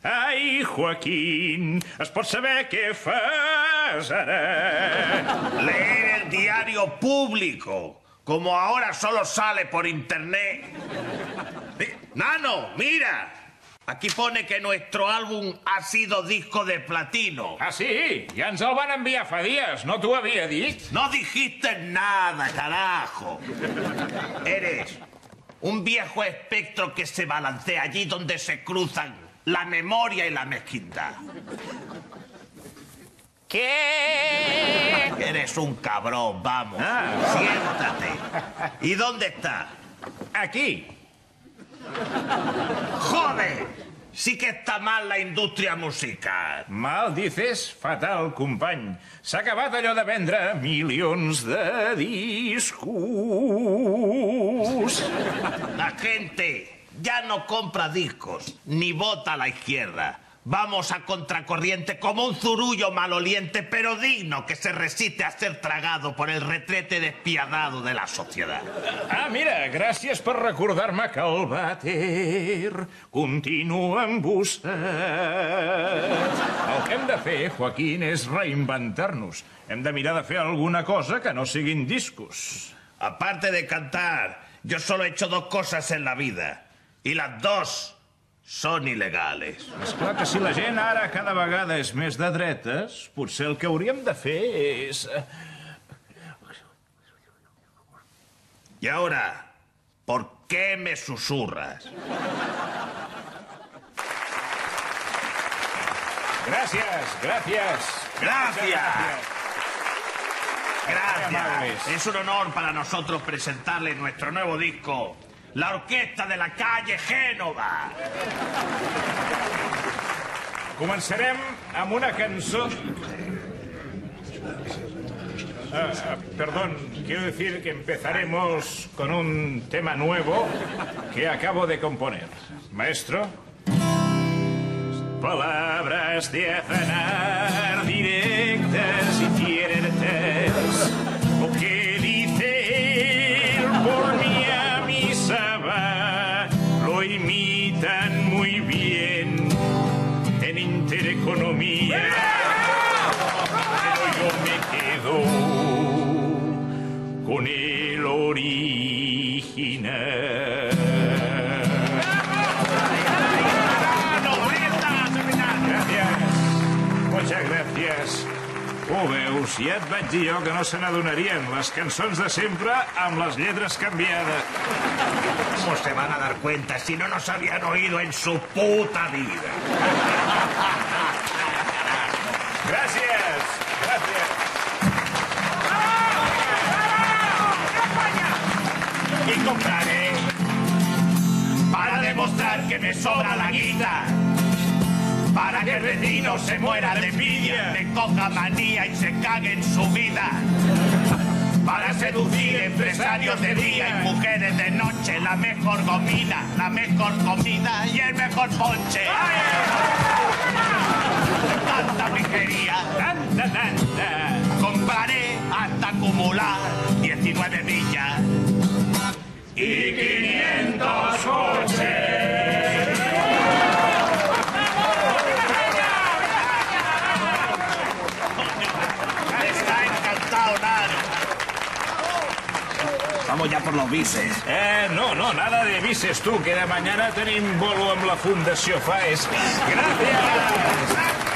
Ai, Joaquín, es pot saber què fas ara? Leer el diario público, como ahora solo sale por internet. Nano, mira. Aquí pone que nuestro álbum ha sido disco de platino. Ah, sí? Ja ens el van enviar fa dies, no t'ho havia dit? No dijiste nada, carajo. Eres un viejo espectro que se balancea allí donde se cruzan la memoria y la mezquindad. ¿Qué? Eres un cabrón, vamos. Siéntate. ¿Y dónde está? Aquí. ¡Joder! Sí que está mal la indústria musical. Mal dices, fatal, company. S'ha acabat allò de vendre milions de discos. La gente ya no compra discos, ni vota a la izquierda. Vamos a contracorriente como un zurullo maloliente, pero digno, que se resiste a ser tragado por el retrete despiadado de la sociedad. Ah, mira, gràcies per recordar-me que el vàter continua embussat. El que hem de fer, Joaquín, és reinventar-nos. Hem de mirar de fer alguna cosa que no siguin discos. Aparte de cantar, yo solo he hecho 2 cosas en la vida. Y las 2 són il·legales. És clar que si la gent ara cada vegada és més de dretes, potser el que hauríem de fer és... Y ahora, ¿por qué me susurras? Gràcies, gràcies. ¡Gracias! Amables. Gracias. Es un honor para nosotros presentarle nuestro nuevo disco, La Orquesta de la Calle Génova. Començarem amb una cançó... perdón, quiero decir que empezaremos con un tema nuevo que acabo de componer. Maestro. Palabras de azar directas y ciertas. Lo que dice él por mí a misa va. Lo imitan muy bien en Intereconomía. Pero yo me quedo con el original. Muchas gràcies. Ho veus, ja et vaig dir jo que no se n'adonarien. Les cançons de sempre amb les lletres canviades. ¿Cómo se van a dar cuenta si no nos habían oído en su puta vida? Gràcies, gràcies. Y compraré para demostrar que me sobra la guita. Para que el vecino se muera de envidia, le coja manía y se cague en su vida. Para seducir empresarios de día y mujeres de noche, la mejor gomina, la mejor comida y el mejor ponche. Tanta pijería, tanta. Compraré hasta acumular 19 villas y 500 coches. Vamos ya por los bises. No, nada de bises, tu, que de mañana tenim bolo amb la Fundació FAES. Gràcies!